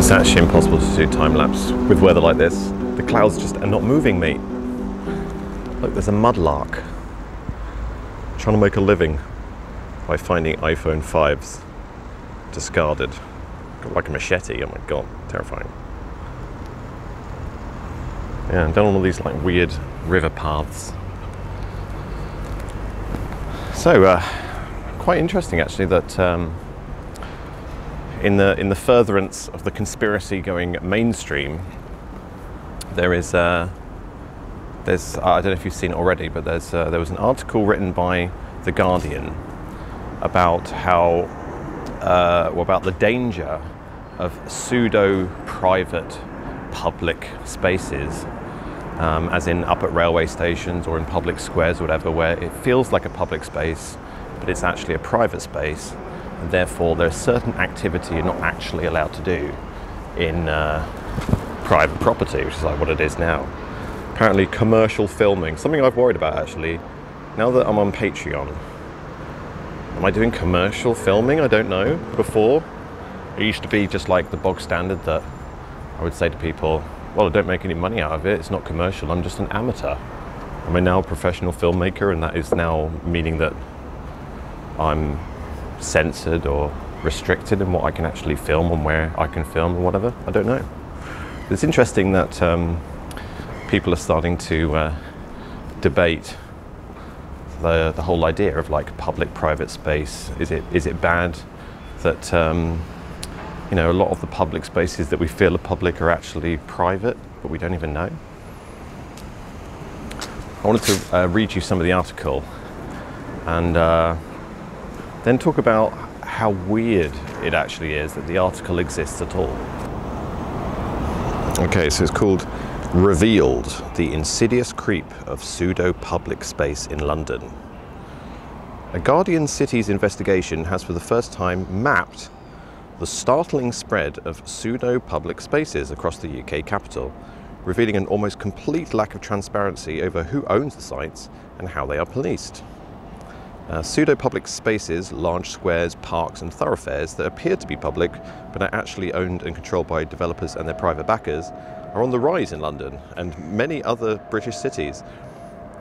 It's actually impossible to do time-lapse with weather like this. The clouds just are not moving, mate. Look, there's a mudlark trying to make a living by finding iPhone 5s discarded. Got like a machete, oh my god, terrifying. Yeah, and down all these like weird river paths. So, quite interesting actually that in the furtherance of the conspiracy going mainstream, there's I don't know if you've seen it already, but there was an article written by The Guardian about how about the danger of pseudo-private public spaces, as in up at railway stations or in public squares or whatever, where it feels like a public space, but it's actually a private space, and therefore there's certain activity you're not actually allowed to do in private property, which is like what it is now. Apparently commercial filming, something I've worried about actually, now that I'm on Patreon. Am I doing commercial filming? I don't know. Before, it used to be just like the bog standard that I would say to people, well, I don't make any money out of it, it's not commercial, I'm just an amateur. Am I now a professional filmmaker, and that is now meaning that I'm censored or restricted in what I can actually film and where I can film or whatever? I don't know. It's interesting that people are starting to debate the whole idea of like public-private space. Is it bad that you know, a lot of the public spaces that we feel are public are actually private, but we don't even know? I wanted to read you some of the article and then talk about how weird it actually is that the article exists at all. Okay, so it's called Revealed, the Insidious Creep of Pseudo-Public Space in London. A Guardian Cities investigation has for the first time mapped the startling spread of pseudo-public spaces across the UK capital, revealing an almost complete lack of transparency over who owns the sites and how they are policed. Pseudo-public spaces, large squares, parks and thoroughfares that appear to be public but are actually owned and controlled by developers and their private backers, are on the rise in London and many other British cities,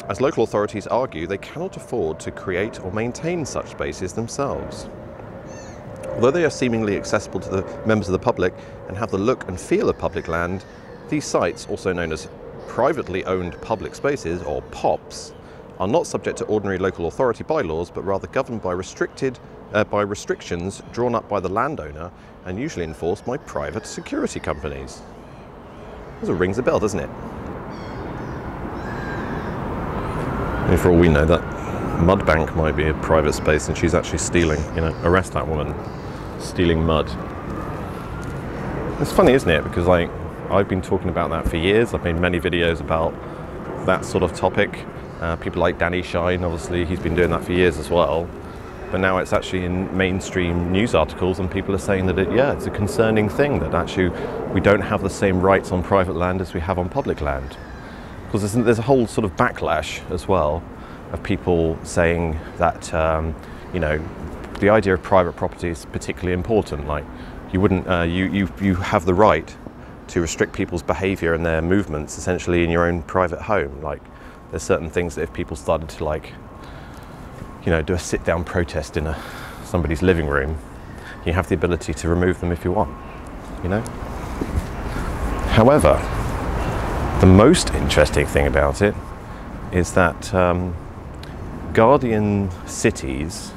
as local authorities argue they cannot afford to create or maintain such spaces themselves. Although they are seemingly accessible to the members of the public and have the look and feel of public land, these sites, also known as privately owned public spaces, or POPs, are not subject to ordinary local authority bylaws, but rather governed by restrictions drawn up by the landowner and usually enforced by private security companies. This rings a bell, doesn't it? And for all we know, that mud bank might be a private space and she's actually stealing, you know, arrest that woman, stealing mud. It's funny, isn't it? Because like, I've been talking about that for years. I've made many videos about that sort of topic. People like Danny Shine, obviously, he's been doing that for years as well. But now it's actually in mainstream news articles and people are saying that it's a concerning thing that actually we don't have the same rights on private land as we have on public land. Because there's a whole sort of backlash as well of people saying that, you know, the idea of private property is particularly important. Like, you wouldn't, you have the right to restrict people's behaviour and their movements essentially in your own private home. Like, there's certain things that if people started to, like, you know, do a sit-down protest in somebody's living room, you have the ability to remove them if you want, you know? However, the most interesting thing about it is that Guardian Cities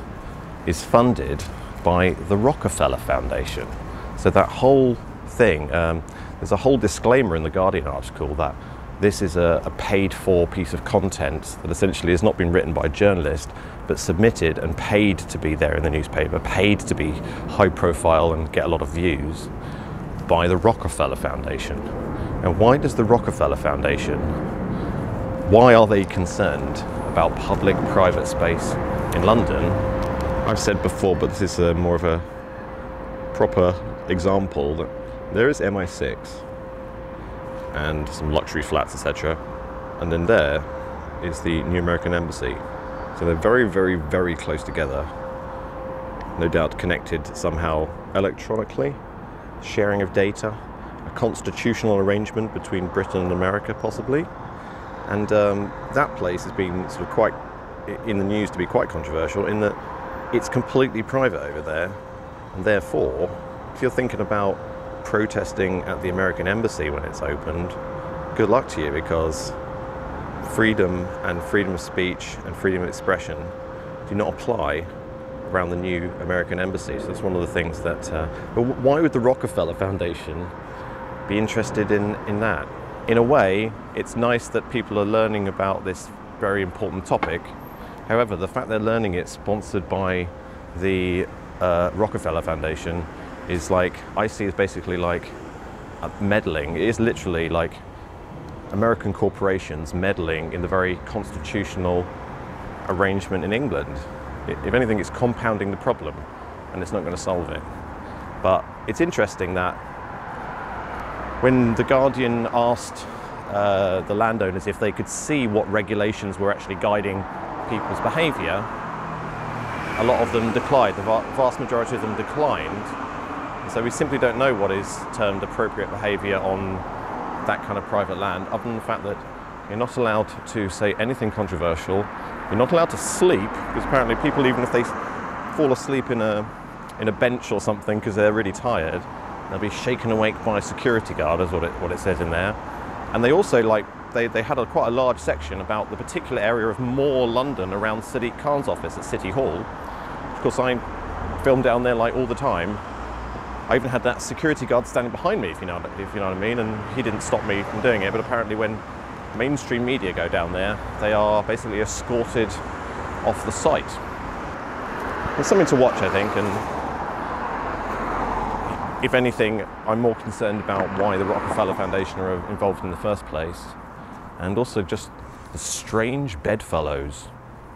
is funded by the Rockefeller Foundation. So that whole thing, there's a whole disclaimer in the Guardian article that this is a paid-for piece of content that essentially has not been written by a journalist, but submitted and paid to be there in the newspaper, paid to be high profile and get a lot of views by the Rockefeller Foundation. And why does the Rockefeller Foundation, why are they concerned about public-private space in London? I've said before, but this is more of a proper example, that there is MI6 and some luxury flats, etc. And then there is the New American Embassy. So they're very, very, very close together. No doubt connected somehow electronically. sharing of data, a constitutional arrangement between Britain and America possibly. And that place has been sort of quite in the news to be quite controversial in that it's completely private over there, and therefore if you're thinking about protesting at the American embassy when it's opened, good luck to you, because freedom and freedom of speech and freedom of expression do not apply around the new American embassy. So that's one of the things that, but why would the Rockefeller Foundation be interested in that? In a way, it's nice that people are learning about this very important topic. However, the fact they're learning it sponsored by the Rockefeller Foundation is like, I see as basically like meddling. It is literally like American corporations meddling in the very constitutional arrangement in England. If anything, it's compounding the problem, and it's not going to solve it. But it's interesting that when The Guardian asked the landowners if they could see what regulations were actually guiding people's behaviour, a lot of them declined. The vast majority of them declined. And so we simply don't know what is termed appropriate behaviour on that kind of private land, other than the fact that you're not allowed to say anything controversial. You're not allowed to sleep, because apparently people, even if they fall asleep in a bench or something because they're really tired, they'll be shaken awake by a security guard, is what it says in there. And they also, like, they had quite a large section about the particular area of Moor London around Sadiq Khan's office at City Hall. Of course, I film down there like all the time. I even had that security guard standing behind me, if you know what I mean, and he didn't stop me from doing it. But apparently when mainstream media go down there, they are basically escorted off the site. It's something to watch, I think, and if anything, I'm more concerned about why the Rockefeller Foundation are involved in the first place, and also just the strange bedfellows,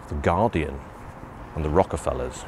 the Guardian and the Rockefellers.